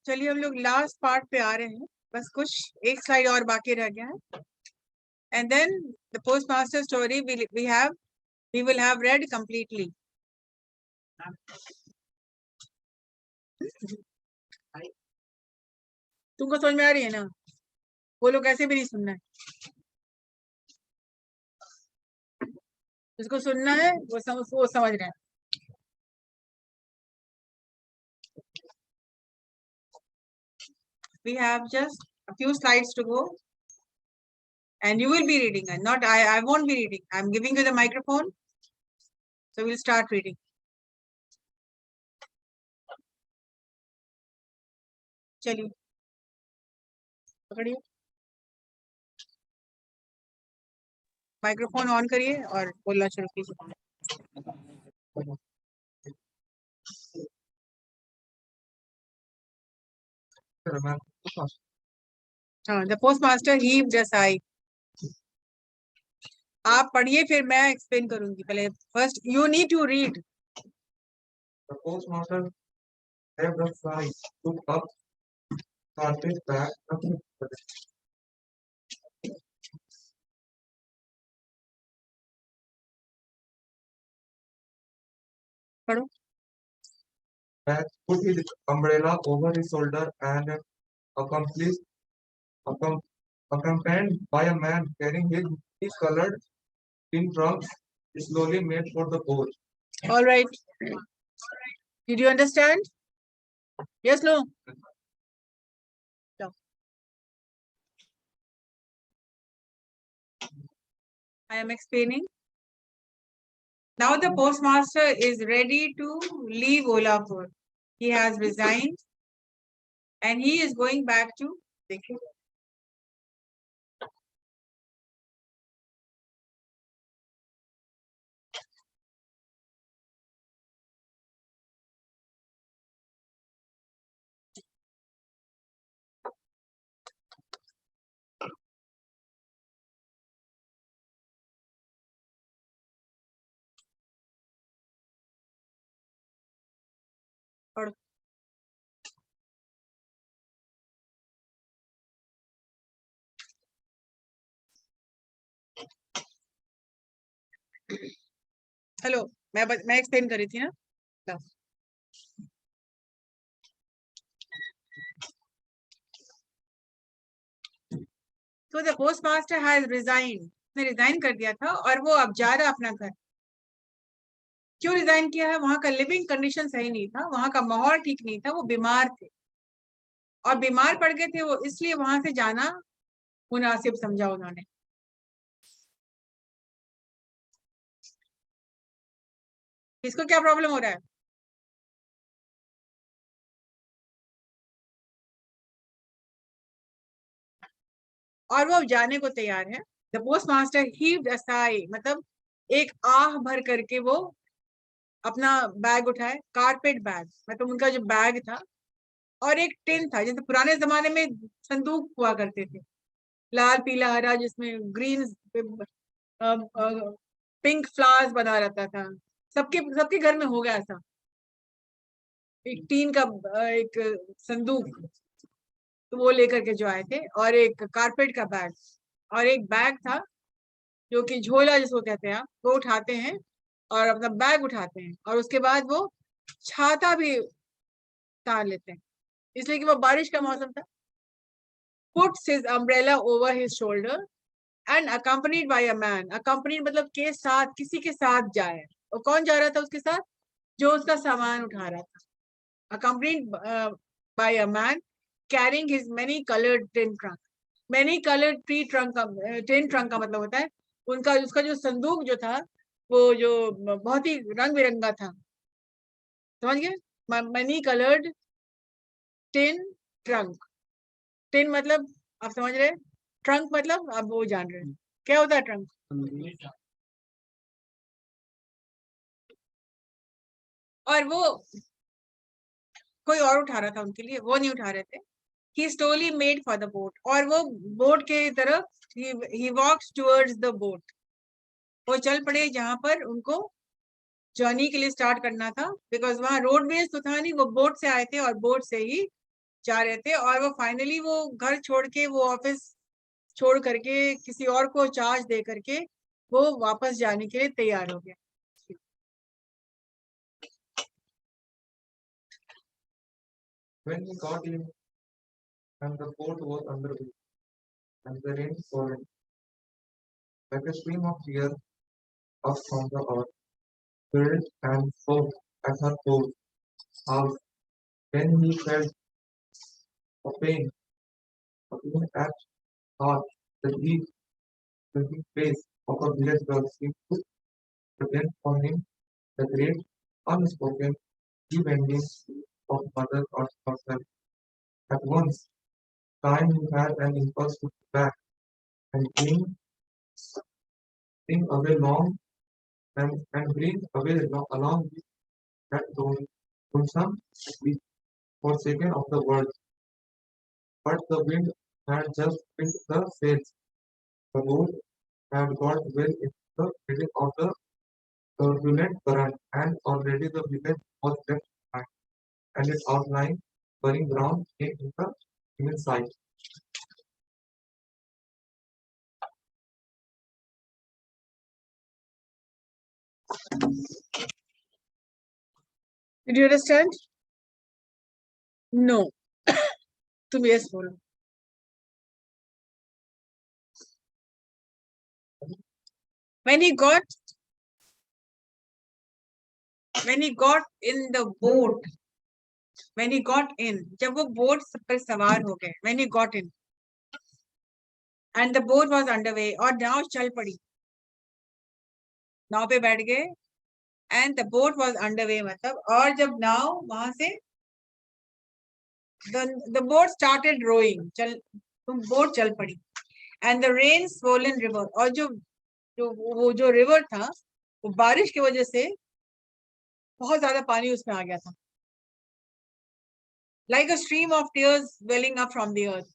चलिए हम लोग लास्ट पार्ट पे आ रहे हैं, बस कुछ एक स्लाइड और बाकी रह गया है, and then the postmaster story we will have read completely. तुमको समझ में आ रही है ना? वो लोग ऐसे भी नहीं सुनना है, जिसको सुनना है वो समझ रहे हैं. We have just a few slides to go, and you will be reading, and not I won't be reading. I'm giving you the microphone, so we'll start reading. चलिए पकड़िए, माइक्रोफोन ऑन करिए और बोलना शुरू कीजिए. हाँ, the post master heaved a sigh. आप पढ़िए फिर मैं एक्सप्लेन करूंगी. पहले first you need to read. The postmaster heaved a sigh, took up, started back, nothing but पढ़ो. put his umbrella over his shoulder and accomplished, accompanied by a man carrying his colored tin trunks, slowly made for the boat. All right. Did you understand? Yes, no? No. I am explaining. Now the postmaster is ready to leave Olapur. He has resigned and he is going back to Dekho. पढ़ो. Hello, मैं explain कर रही थी ना. no. So the postmaster has resigned. उसने resign कर दिया था और वो अब जा रहा अपना घर. क्यों रिजाइन किया है? वहां का लिविंग कंडीशन सही नहीं था, वहां का माहौल ठीक नहीं था, वो बीमार थे और बीमार पड़ गए थे वो, इसलिए वहां से जाना मुनासिब समझा उन्होंने. इसको क्या प्रॉब्लम हो रहा है? और वो जाने को तैयार है. द पोस्ट मास्टर हीव्ड अ साई, मतलब एक आह भर करके वो अपना बैग उठाए. कारपेट बैग मतलब उनका जो बैग था, और एक टिन था जैसे पुराने जमाने में संदूक हुआ करते थे, लाल पीला हरा, जिसमें ग्रीन पिंक फ्लावर्स बना रहता था. सबके सबके घर में हो गया ऐसा एक टीन का एक संदूक. तो वो लेकर के जो आए थे, और एक कारपेट का बैग, और एक बैग था जो कि झोला जिसको कहते हैं आप, वो उठाते हैं और अपना बैग उठाते हैं, और उसके बाद वो छाता भी उतार लेते हैं, इसलिए कि वो बारिश का मौसम था. puts his umbrella over his shoulder and accompanied by a man. accompanied मतलब के साथ, किसी के साथ जाए. और कौन जा रहा था उसके साथ? जो उसका सामान उठा रहा था. accompanied by a man carrying his many colored tin trunk. many colored tree trunk का tin trunk का मतलब होता है उनका, उसका जो संदूक जो था वो जो बहुत ही रंग बिरंगा था. समझ गए? many colored tin trunk. tin मतलब आप समझ रहे, ट्रंक मतलब आप वो जान रहे हैं क्या होता है ट्रंक. और वो कोई और उठा रहा था उनके लिए, वो नहीं उठा रहे थे. he slowly made for the boat, और वो बोट के तरफ he walks towards the boat. वो चल पड़े जहां पर उनको जर्नी के लिए स्टार्ट करना था, बिकॉज वहां रोडवेज तो था नहीं, वो बोट से आए थे और बोट से ही जा रहे थे, और वो फाइनली वो घर छोड़ के, वो ऑफिस छोड़ करके, किसी और को चार्ज दे करके वो वापस जाने के लिए तैयार हो गया। When he got in, and the boat was underway, and the rain falling, like a stream of tears up from the earth, filled and soaked at her poor house. Then he felt a pain at heart. The deep, looking face of a village girl seemed to present for him the great, unspoken, deep-ending of mother or herself. At once, time he had an impulse to go back and bring away long and bring away along with that lonesome sleep forsaken of the world. But the wind had just filled the sails. The boat had got well into the middle of the turbulent current, and already the village was left behind, and its outline, burning brown, came in sight. Did you understand? No. तुम yes बोलो। When he got in the boat, when he got in, जब वो boat पर सवार हो गए, when he got in, and the boat was underway, और नाव चल पड़ी, नाव पे बैठ गए, and the boat was underway, मतलब, और जब नाव वहां से the boat started rowing, boat चल पड़ी, and the rain swollen river, और जो रिवर था वो बारिश की वजह से बहुत ज्यादा पानी उसमें आ गया था, like a stream of tears welling up from the earth,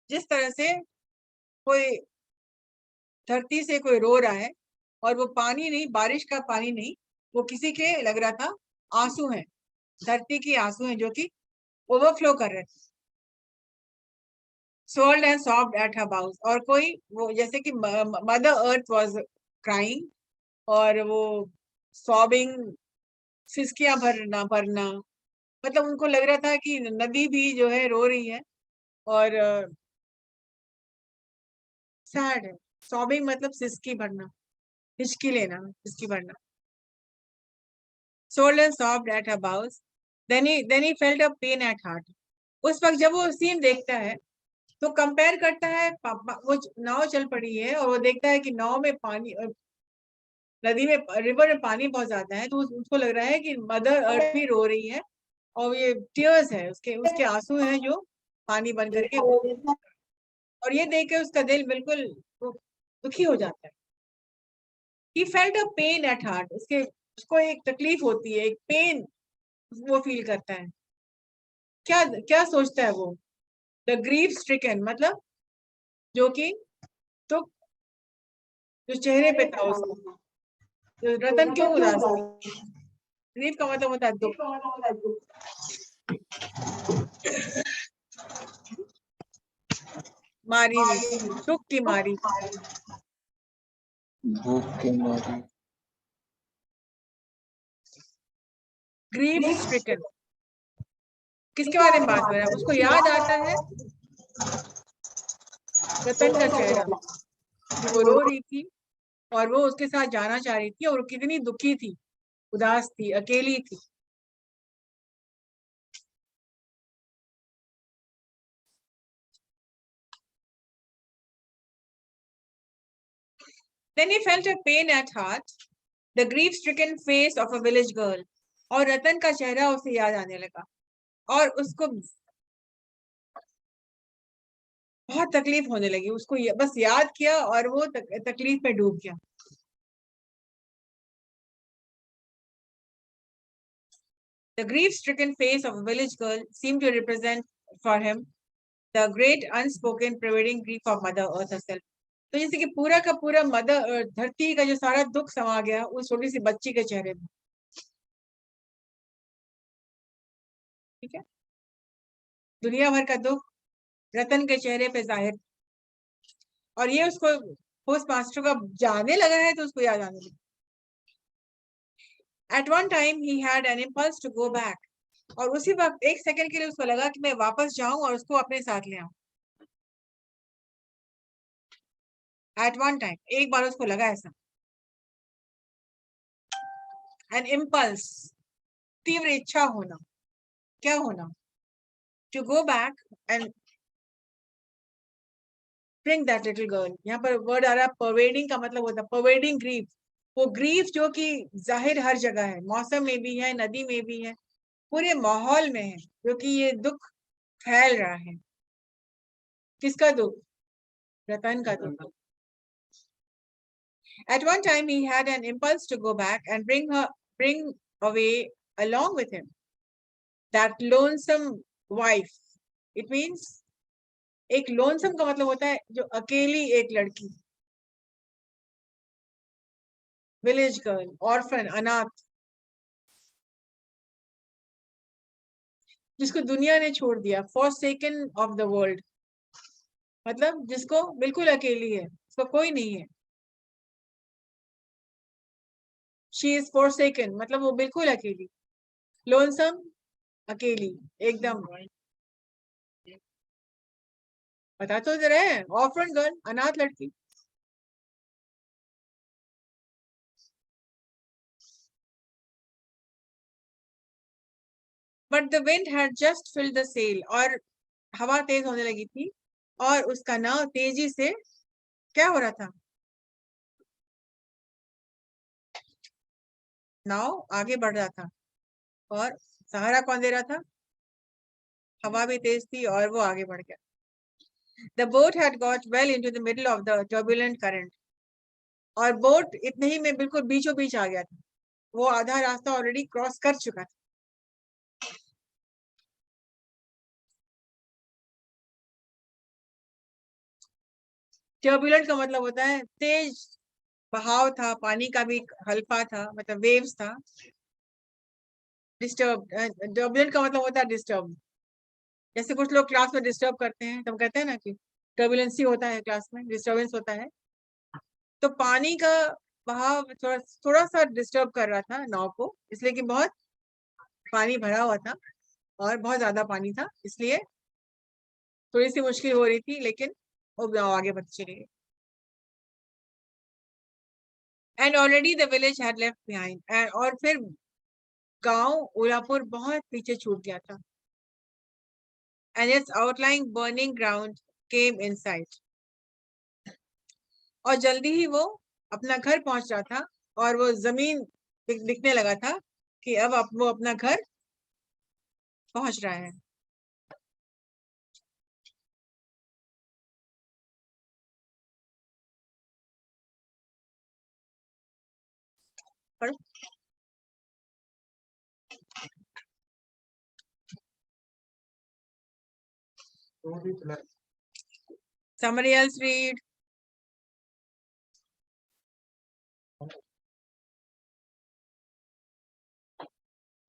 जिस तरह से कोई धरती से कोई रो रहा है, और वो पानी नहीं, बारिश का पानी नहीं, वो किसी के लग रहा था आंसू हैं, धरती की आंसू हैं जो कि ओवरफ्लो कर रहे थे। Swelled and sobbed at her bows, और कोई वो जैसे कि मदर अर्थ वाज क्राइंग, और वो सॉबिंग, सिसकियां भरना, मतलब उनको लग रहा था कि नदी भी जो है रो रही है, और सैड है। सॉबिंग मतलब सिसकी भरना, हिचकी लेना, हिचकी भरना। Sold and sobbed at her bows. Then he felt a pain at heart. उस वक्त जब वो सीन देखता है तो कंपेयर करता है, वो नाव चल पड़ी है और वो देखता है कि नाव में पानी, नदी में, रिवर में पानी बहुत ज्यादा है, तो उसको लग रहा है कि मदर अर्थ भी रो रही है, और ये टीयर्स है, उसके आंसू हैं जो पानी बन करके, और ये देख के उसका दिल बिल्कुल दुखी हो जाता है। He felt a pain at heart. उसको एक तकलीफ होती है, एक पेन वो फील करता है। क्या क्या सोचता है वो? द ग्रीफ स्ट्रिकन, मतलब जो कि तो जो चेहरे पे था उसको, तो रतन क्यों उदास थी? ग्रीफ का मतलब होता है दुख। मारी हुई, दुख की मारी, भूख के मारे। Grief stricken. किसके बारे में बात हो रहा है? उसको याद आता है रतन का चेहरा, कि वो रो रही थी और वो उसके साथ जाना चाह रही थी, और कितनी दुखी थी, उदास थी, अकेली थी। Then he felt a pain at heart, the grief-stricken face of a village girl, और रतन का चेहरा उसे याद आने लगा, और उसको बहुत तकलीफ होने लगी, उसको बस याद किया और वो तकलीफ में डूब गया। The grief-stricken face of a village girl seemed to represent for him the great unspoken pervading grief of Mother Earth herself. तो जैसे कि पूरा का पूरा मदर धरती का जो सारा दुख समा गया उस छोटी सी बच्ची के चेहरे में। ठीक है। दुनिया भर का दुख रतन के चेहरे पे जाहिर, और ये उसको पोस्ट मास्टर का जाने लगा है तो उसको याद आने लगा। At one time he had an impulse to go back, और उसी वक्त एक सेकंड के लिए उसको लगा कि मैं वापस जाऊं और उसको अपने साथ ले आऊं। At one time, एक बार उसको लगा ऐसा। An impulse, तीव्र इच्छा होना, क्या होना? To go back and bring that little girl। यहाँ पर वर्ड आ रहा है pervading, का मतलब होता है pervading grief। वो ग्रीफ जो कि जाहिर हर जगह है, मौसम में भी है, नदी में भी है, पूरे माहौल में है, जो कि ये दुख फैल रहा है। किसका दुख? रतन का दुख। At one time he had an impulse to go back and bring away along with him that lonesome wife। It means एक lonesome का मतलब होता है जो अकेली एक लड़की, village girl, orphan, अनाथ, जिसको दुनिया ने छोड़ दिया, forsaken of the world, मतलब जिसको बिल्कुल अकेली है, उसका कोई नहीं है। She is forsaken, मतलब वो बिल्कुल अकेली। Lonesome, अकेली, एकदम। बता तो जरा है, orphan girl, अनाथ लड़की। But the wind had just filled the sail, और हवा तेज होने लगी थी और उसका नाव तेजी से क्या हो रहा था? नाव आगे बढ़ रहा था, और सहारा कौन दे रहा था? हवा भी तेज थी और वो आगे बढ़ गया। The boat had got well into the middle of the turbulent current, और बोट इतने ही में बिल्कुल बीचों बीच आ गया था, वो आधा रास्ता ऑलरेडी क्रॉस कर चुका था। टर्बुलेंट का मतलब होता है तेज बहाव था, पानी का भी हल्का था, मतलब वेव्स था। डिस्टर्ब, टर्बुलेंट का मतलब होता है डिस्टर्ब। जैसे कुछ लोग क्लास में डिस्टर्ब करते हैं तो हम कहते हैं ना कि टर्बुलेंसी होता है, क्लास में डिस्टर्बेंस होता है। तो पानी का बहाव थोड़ा सा डिस्टर्ब कर रहा था नाव को, इसलिए कि बहुत पानी भरा हुआ था और बहुत ज्यादा पानी था, इसलिए थोड़ी सी मुश्किल हो रही थी, लेकिन वो नाव आगे बढ़ती चली गई। And already the village had left behind, और फिर गांव उलापुर बहुत पीछे छूट गया था। And its outlying burning ground came in sight, और जल्दी ही वो अपना घर पहुंच रहा था, और वो जमीन दिखने लगा था कि अब वो अपना घर पहुंच रहा है। पढ़ो। Don't be flat. Somebody else read.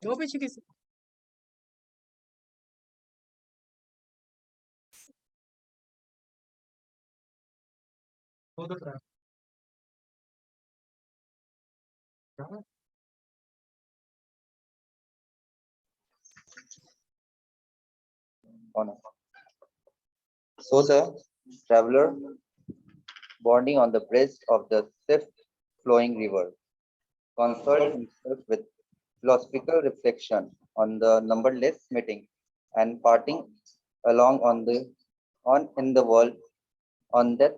दो पीछे किसी। Go the trap. Yeah. Honor. So the traveler, bounding on the breast of the swift-flowing river, consoled himself with philosophical reflection on the numberless meeting and parting along on in the world, on that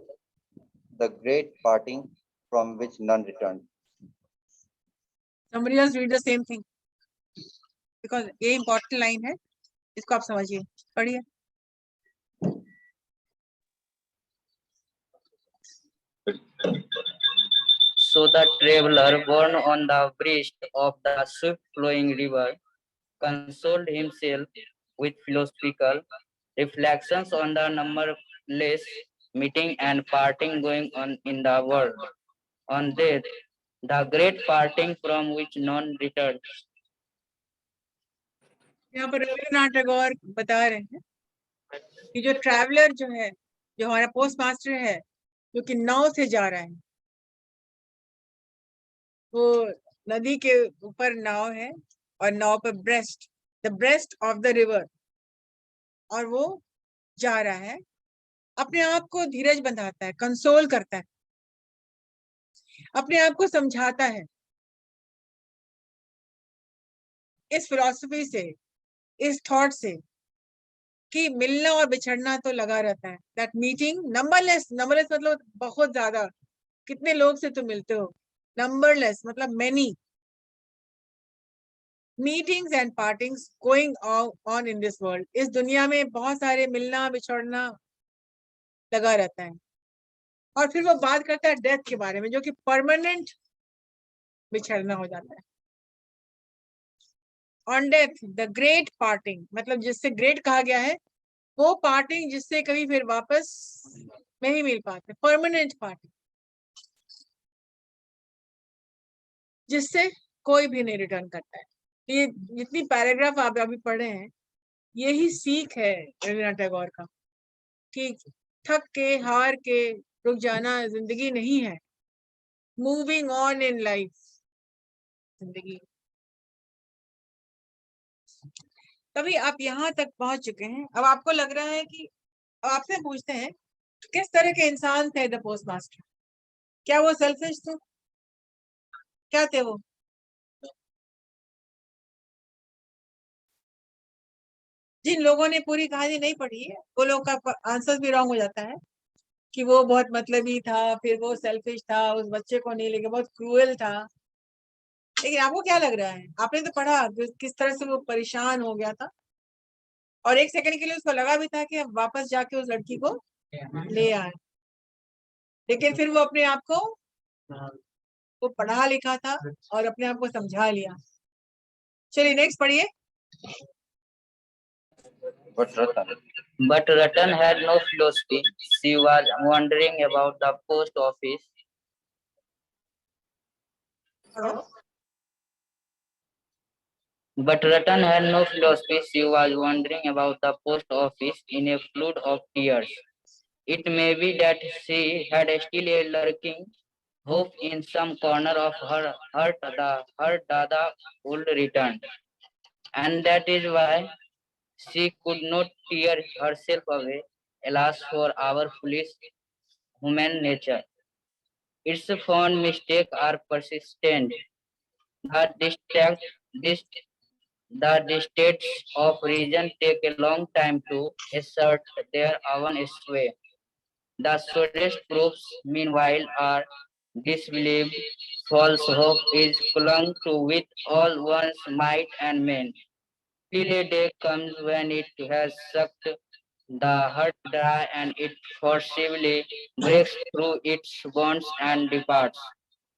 the great parting from which none returned. Somebody else read the same thing, because ये important line है, इसको आप समझिए, पढ़िए। So the traveler, born on the breast of the swift-flowing river, consoled himself with philosophical reflections on the numberless meeting and parting going on in the world. On that, the great parting from which none returned. यहाँ पर रविन्द्रनाथ टैगोर बता रहे हैं कि जो traveller जो है, जो हमारा पोस्ट मास्टर है, जो कि नाव से जा रहा है, वो नदी के ऊपर नाव है और नाव पर the breast of the river, और वो जा रहा है, अपने आप को धीरज बंधाता है, कंसोल करता है, अपने आप को समझाता है इस फिलॉसफी से, इस थॉट से कि मिलना और बिछड़ना तो लगा रहता है। दैट मीटिंग नंबरलेस मतलब बहुत ज्यादा, कितने लोग से तुम मिलते हो, नंबरलेस मतलब many meetings and partings going on in this world. इस दुनिया में बहुत सारे मिलना बिछड़ना लगा रहता है। और फिर वो बात करता है डेथ के बारे में, जो कि परमानेंट बिछड़ना हो जाता है। On death the great parting, मतलब जिससे ग्रेट कहा गया है, वो पार्टिंग जिससे कभी फिर वापस नहीं मिल पाते, परमानेंट पार्टिंग जिससे कोई भी नहीं रिटर्न करता है। ये जितनी पैराग्राफ आप अभी पढ़े हैं, यही सीख है रविन्द्रनाथ टैगोर का, कि थक के हार के रुक जाना जिंदगी नहीं है, मूविंग ऑन इन लाइफ जिंदगी। तभी आप यहाँ तक पहुंच चुके हैं। अब आपको लग रहा है कि, आपसे पूछते हैं किस तरह के इंसान थे द पोस्ट मास्टर? क्या वो सेल्फिश थे? क्या थे वो? जिन लोगों ने पूरी कहानी नहीं पढ़ी है, वो लोग का आंसर भी रॉन्ग हो जाता है कि वो बहुत मतलबी था, फिर वो सेल्फिश था, उस बच्चे को नहीं लेके बहुत क्रूएल था। लेकिन आपको क्या लग रहा है? आपने तो पढ़ा किस तरह से वो परेशान हो गया था, और एक सेकंड के लिए उसको लगा भी था कि अब वापस जाके उस लड़की को ले आए, लेकिन फिर वो अपने आप को, वो पढ़ा लिखा था और अपने आप को समझा लिया। चलिए नेक्स्ट पढ़िए। But Ratan had no philosophy. She was wondering about the post office. But Ratan had no philosophy. She was wondering about the post office in a flood of tears. It may be that she had still a lurking hope in some corner of her heart that her Dada would return, and that is why she could not tear herself away. Alas for our foolish human nature. Its fond mistakes are persistent. The dis- the distates of reason take a long time to assert their own sway. The surest proofs, meanwhile, are disbelieved. False hope is clung to with all one's might and main, till a day comes when it has sucked the heart dry and it forcibly breaks through its bonds and departs.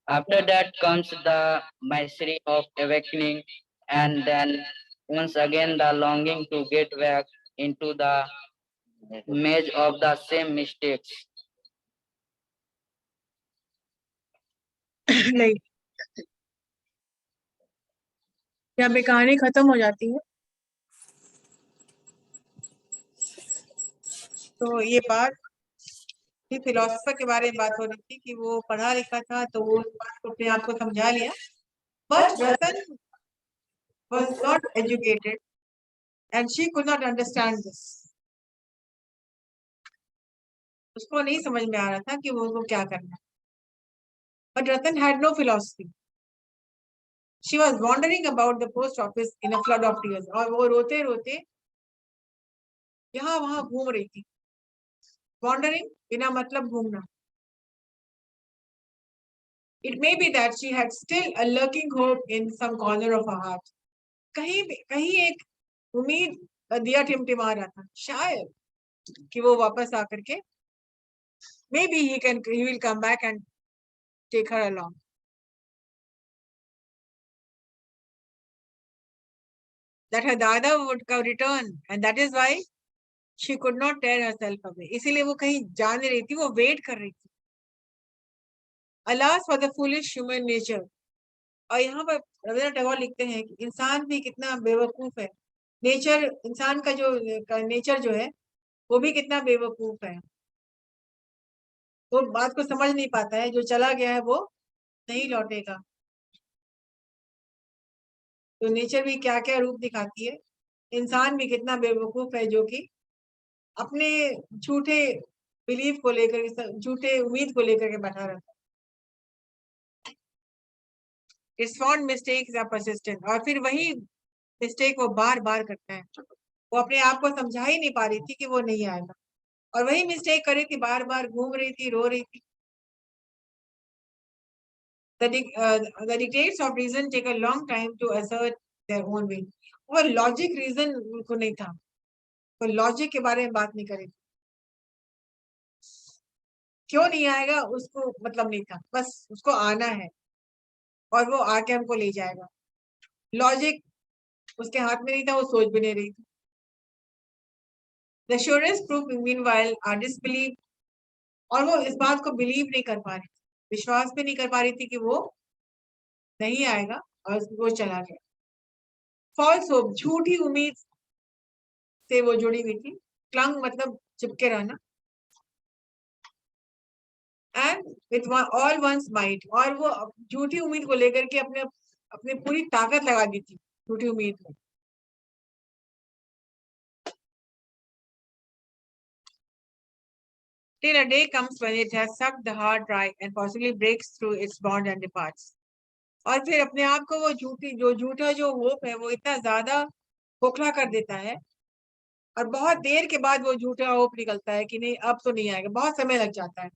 After that comes the misery of awakening, and then once again the longing to get back into the maze of the same mistakes. नहीं, यहाँ पे कहानी खत्म हो जाती है। तो ये बात फिलोसफर के बारे में बात हो रही थी कि वो पढ़ा लिखा था, तो वो अपने आप को समझा लिया। But Ratan was not educated and she could not understand this. उसको नहीं समझ में आ रहा था कि वो क्या करना है। But Ratan had no philosophy. She was wandering about the post office in a flood of tears. और वो रोते रोते यहाँ वहां घूम रही थी। Wandering बिना मतलब घूमना। It may be that she had still a lurking hope in some corner of her heart. कहीं एक उम्मीद का दिया टिमटिमा रहा था, शायद कि वो वापस आकर के maybe he will come back and take her along. That her dada would return, and that is why she could not tear herself away. इसीलिए वो कहीं जा नहीं रही थी, वो वेट कर रही थी। Alas for the foolish human nature. और यहाँ पर रविन्द्रनाथ टैगोर लिखते हैं कि इंसान भी कितना बेवकूफ है। इंसान का जो नेचर जो है वो भी कितना बेवकूफ है, वो बात को समझ नहीं पाता है, जो चला गया है वो नहीं लौटेगा। तो नेचर भी क्या क्या रूप दिखाती है। इंसान भी कितना बेवकूफ है जो कि अपने झूठे बिलीफ को लेकर, झूठे उम्मीद को लेकर के बैठा रहता है। His fond mistakes are persistent, और फिर वही मिस्टेक वो बार बार करता है। वो अपने आप को समझा ही नहीं पा रही थी कि वो नहीं आएगा, और वही मिस्टेक कर रही थी, बार बार घूम रही थी, रो रही थी। The dictates of reason take a long time to assert their own will. और लॉजिक रीजन उनको नहीं था, तो लॉजिक के बारे में बात नहीं करेगी। क्यों नहीं आएगा उसको मतलब नहीं था, बस उसको आना है और वो आके हमको ले जाएगा। लॉजिक उसके हाथ में नहीं था, वो सोच भी नहीं रही थी। The surest proof meanwhile are disbelief, और वो इस बात को बिलीव नहीं कर पा रही थी, विश्वास भी नहीं कर पा रही थी कि वो नहीं आएगा, और वो चला गया। फॉल्स होप, झूठी उम्मीद से वो जुड़ी हुई थी। क्लंग मतलब चिपके रहना। And with all one's might, और वो झूठी उम्मीद को लेकर के अपने अपने पूरी ताकत लगा दी थी झूठी उम्मीद में। Till a day comes when it has sucked the heart dry and possibly breaks through its bond and departs. और फिर अपने आप को वो झूठा जो होप है वो इतना ज्यादा खोखला कर देता है, और बहुत देर के बाद वो झूठा होप निकलता है कि नहीं अब तो नहीं आएगा, बहुत समय लग जाता है,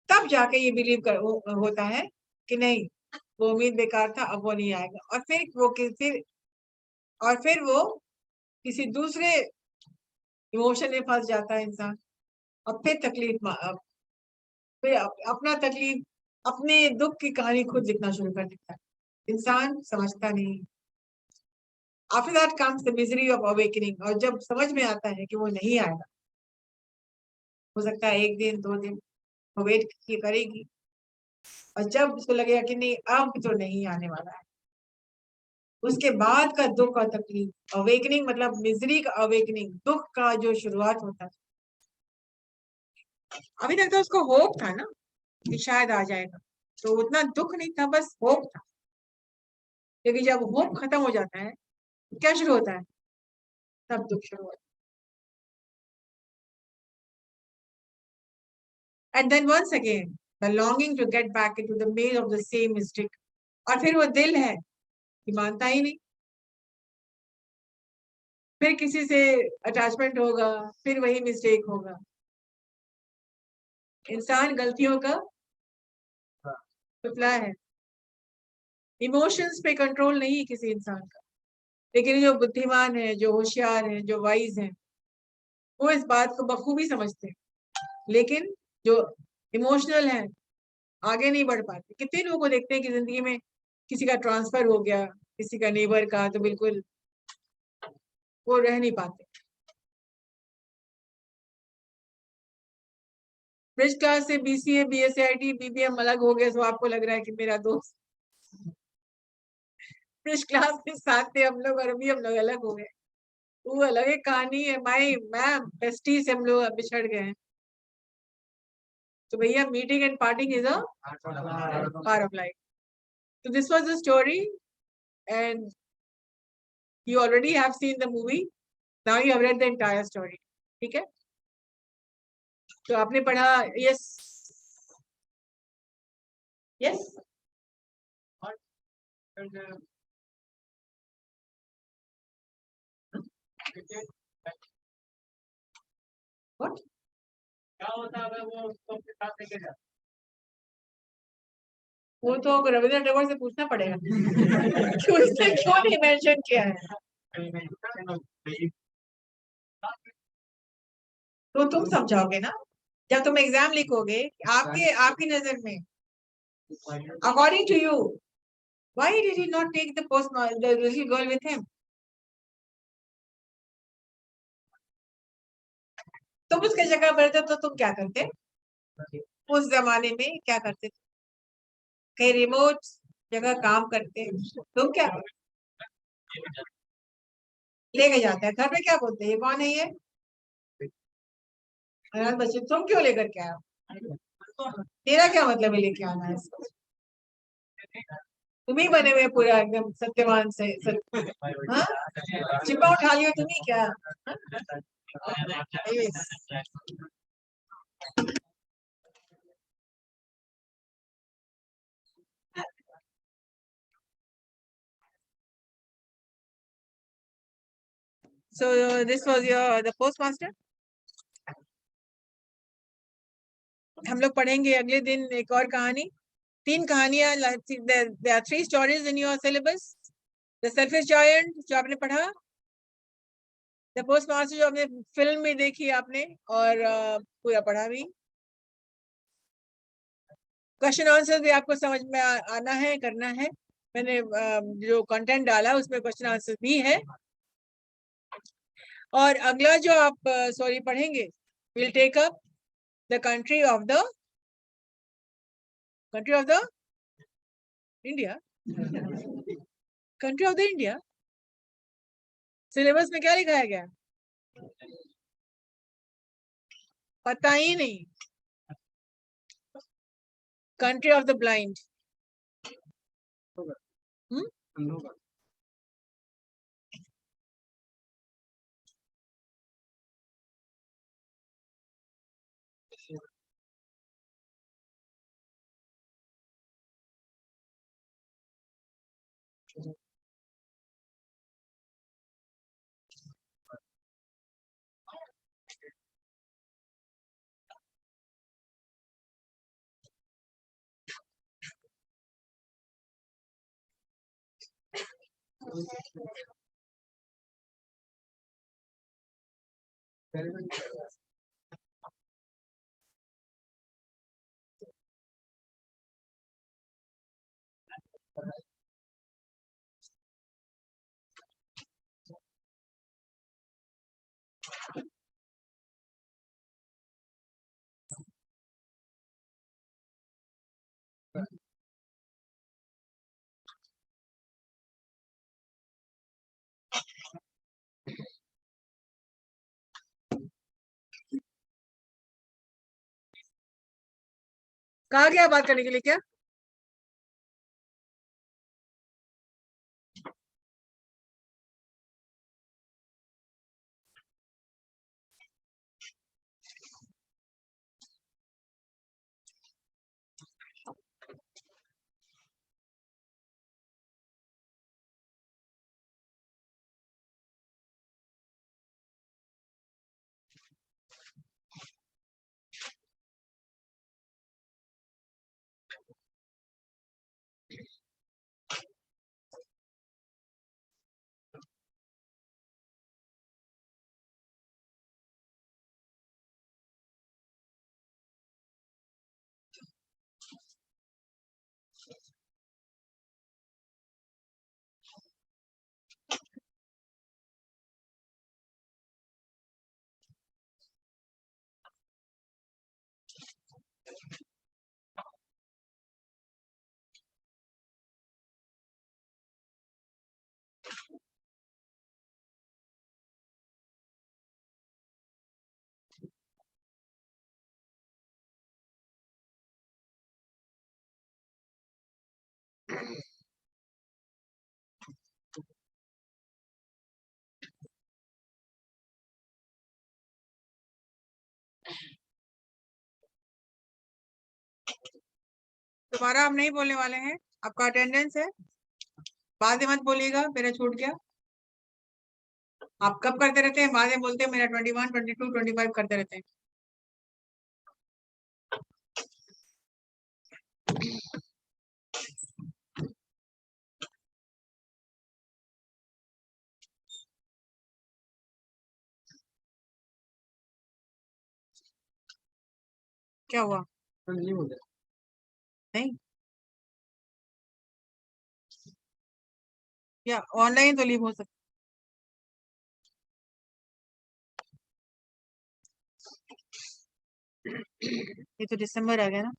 तब जाके ये बिलीव होता है कि नहीं वो उम्मीद बेकार था, अब वो नहीं आएगा। और फिर वो किसी दूसरे इमोशन में फंस जाता है इंसान, और फिर फिर अपना तकलीफ, अपने दुख की कहानी खुद लिखना शुरू कर देता है। इंसान समझता नहीं। After that comes the misery of awakening, और जब समझ में आता है कि वो नहीं आएगा, हो सकता है 1 दिन 2 दिन वो वेट करेगी, और जब उसको लगेगा कि नहीं अब तो नहीं आने वाला है, उसके बाद का दुख और तकलीफ। अवेकनिंग मतलब मिजरी का अवेकनिंग, दुख का जो शुरुआत होता है। अभी तक तो उसको होप था ना कि शायद आ जाएगा, तो उतना दुख नहीं था, बस होप था। क्योंकि जब होप खत्म हो जाता है क्या शुरू होता है, तब दुख शुरू होता है। And then once again the longing to get back into the mail of the same mistake, और फिर वो दिल है कि मानता ही नहीं, फिर किसी से अटैचमेंट होगा, फिर वही मिस्टेक होगा। इंसान गलतियों का पुतला है। इमोशंस पे कंट्रोल नहीं किसी इंसान का, लेकिन जो बुद्धिमान है, जो होशियार है, जो वाइज है, वो इस बात को बखूबी समझते हैं। लेकिन जो इमोशनल है आगे नहीं बढ़ पाते। कितने लोगों को देखते हैं कि जिंदगी में किसी का ट्रांसफर हो गया, किसी का नेबर का, तो बिल्कुल वो रह नहीं पाते। ब्रिज क्लास से BCA BSIT BBM अलग हो गया, तो आपको लग रहा है कि मेरा दोस्त ब्रिज क्लास के साथ थे हम लोग, और अभी हम लोग अलग हो गए, वो अलग एक कहानी है। मैम बेस्टी से हम लोग बिछड़ गए हैं। तो भैया meeting and parting is a part of life. So this was the story, and you already have seen the movie. Now you have read the entire story. ठीक है, तो आपने पढ़ा। यस यस व्हाट क्या होता है वो उसको अपने साथ लेके जाता वो तो रविंद्रनाथ टैगोर से पूछना पड़ेगा कि उसने क्यों नहीं मेंशन किया है। तो तुम समझाओगे ना जब तुम एग्जाम लिखोगे, आपकी नजर में, according to you, why did he not take the little girl with him? तुम उसके जगह पर थे तो तुम क्या करते? उस जमाने में क्या करते थे? कहीं रिमोट जगह काम करते, तुम क्या लेके जाते हैं घर पे, क्या बोलते हैं ये कौन है, ये अनाथ बच्चे तुम क्यों लेकर के आए हो? तेरा क्या मतलब है लेके आना है इसको? तुम ही बने हुए पूरा एकदम सत्यवान से हाँ? चिप्पा उठा लियो तुम ही क्या? Yes. So this was the postmaster. हम लोग पढ़ेंगे अगले दिन एक और कहानी, 3 कहानियां. There are 3 stories in your syllabus. The Selfish Giant जो आपने पढ़ा, The Postmaster जो आपने फिल्म में देखी आपने और पूरा पढ़ा भी. क्वेश्चन आंसर भी आपको समझ में आना है, करना है. मैंने जो कंटेंट डाला उसमें क्वेश्चन आंसर भी है. और अगला जो आप सॉरी पढ़ेंगे, will take up the country of the India. Country of the India syllabus में क्या लिखाया गया पता ही नहीं. Country of the blind. कहा गया बात करने के लिए क्या? दोबारा हम नहीं बोलने वाले हैं. आपका अटेंडेंस है, बाद में मत बोलिएगा मेरा छूट गया. आप कब करते रहते हैं? बाद में बोलते हैं मेरा 21, 22, 25 करते रहते हैं. क्या हुआ? नहीं, या ऑनलाइन तो लीव हो सकता. ये तो दिसंबर आ गया ना.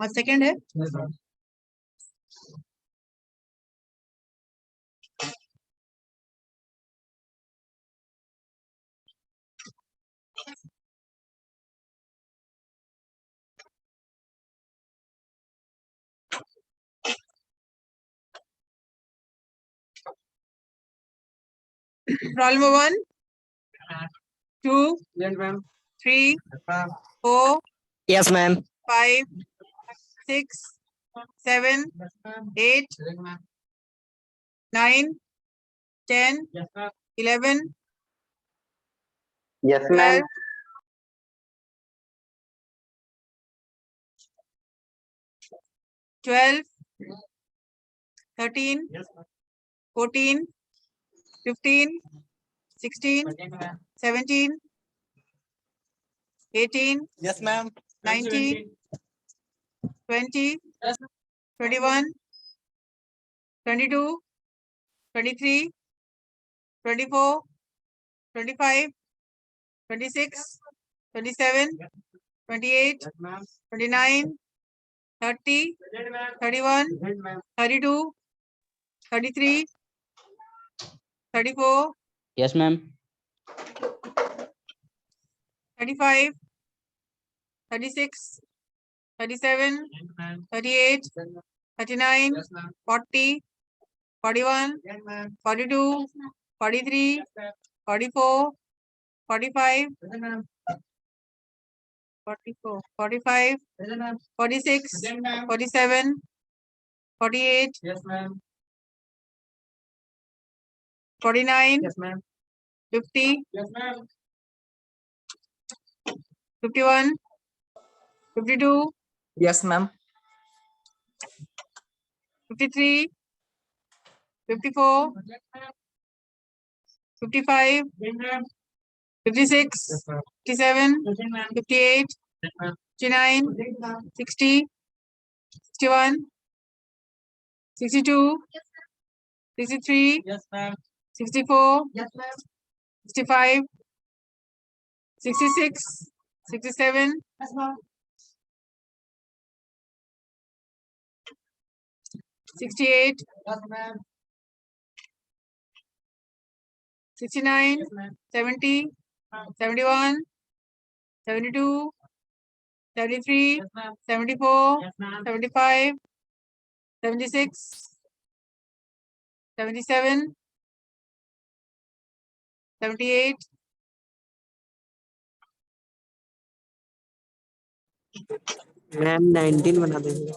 आज सेकंड है. Roll number 1, 2, Yes, ma'am. 3, Yes, ma'am. 4, Yes, ma'am. 5, 6, 7, Yes, ma'am. 8, Yes, ma'am. 9, 10, Yes, ma'am. 11, Yes, 12, 12, 13, Yes, ma'am. 14, 15, 16, Yes, ma'am. 17, 18, Yes, ma'am. 19, 20, Yes, 21, 22, 23, 24, 25, 26, 27, 28, Yes, ma'am. 29, 30, Yes, ma'am. 31, Yes, ma'am. 32, 33, 34, Yes, ma'am. 35, 36, 37, Yes, ma'am. 38, Yes, ma'am. 39, Yes, ma'am. 40, 41, Yes, ma'am. 42, 43, Yes, ma'am. 44, 45, Yes, ma'am. 44, 45, Yes, ma'am. 46, Yes, ma'am. 47, 48, Yes, ma'am. 49, Yes, ma'am. 50, Yes, ma'am. 51, 52, Yes, ma'am. 53, 54, Yes, ma'am. 55, Yes, ma'am. 56, Yes, ma'am. 57, Yes, ma'am. 58, Yes, ma'am. 59, Yes, ma'am. 60, 61, 62, 63, Yes, ma'am. 64, Yes, ma'am. 65, 66, 67, Yes, ma'am. 68, Yes, ma'am. 69, Yes, ma'am. 70, 71, 72, 73, Yes, ma'am. 74, Yes, ma'am. 75, 76, 77, 78, ma'am 19 बना देंगे।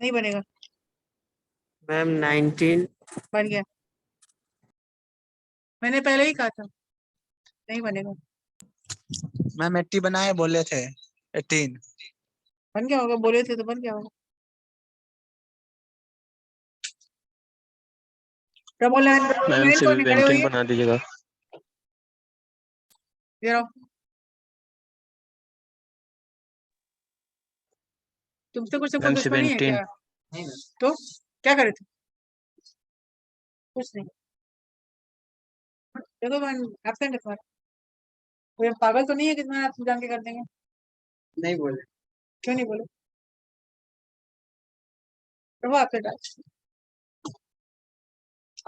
नहीं बनेगा, ma'am 19। बन गया, मैंने पहले ही कहा था नहीं बनेगा। मैम 80 बनाए बोले थे 18। बन गया होगा, बोले थे तो बन गया होगा। डबल लाइन मैम कौन है? खड़े होइए, बना दीजिएगा। इधर आओ। तुमसे कुछ कोई मैम दुश्मनी है 17। क्या? नहीं तो क्या करे थे? कुछ नहीं। देखो मैं एब्सेंट है तुम्हारा, कोई पागल तो नहीं है कि तुम्हारा आप जान के कर देंगे? नहीं बोले। क्यों नहीं बोले? प्रभु आपसे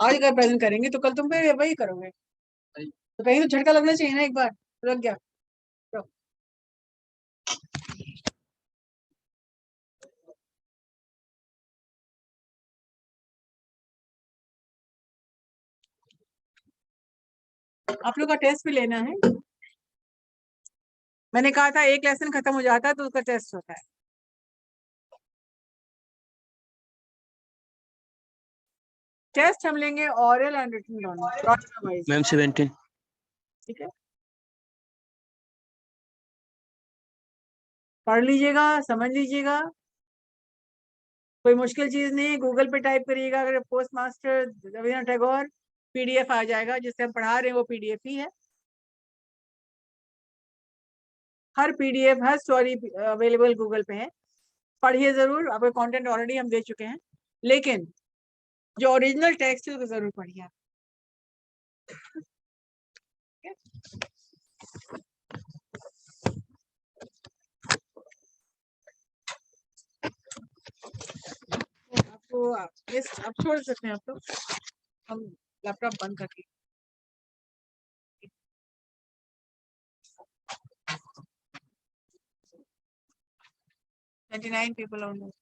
आज अगर प्रेजेंट करेंगे तो कल तुम फिर वही करोगे, तो कहीं तो झटका लगना चाहिए ना, एक बार लग गया। तो आप लोग का टेस्ट भी लेना है। मैंने कहा था एक लेसन खत्म हो जाता है तो उसका टेस्ट होता है। टेस्ट हम लेंगे ऑरल एंड रिटन दोनों। मैम 17। ठीक है, पढ़ लीजिएगा, समझ लीजिएगा, कोई मुश्किल चीज नहीं है। गूगल पे टाइप करिएगा, अगर postmaster Rabindranath Tagore PDF आ जाएगा, जिससे हम पढ़ा रहे हैं वो पीडीएफ ही है। हर पीडीएफ हर स्टोरी अवेलेबल गूगल पे है, पढ़िए जरूर। आपको कंटेंट ऑलरेडी हम दे चुके हैं, लेकिन जो ओरिजिनल टेक्स्ट है उसको जरूर पढ़िए। आपको आप छोड़ सकते हैं, आप तो हम लैपटॉप बंद करके 29 people only.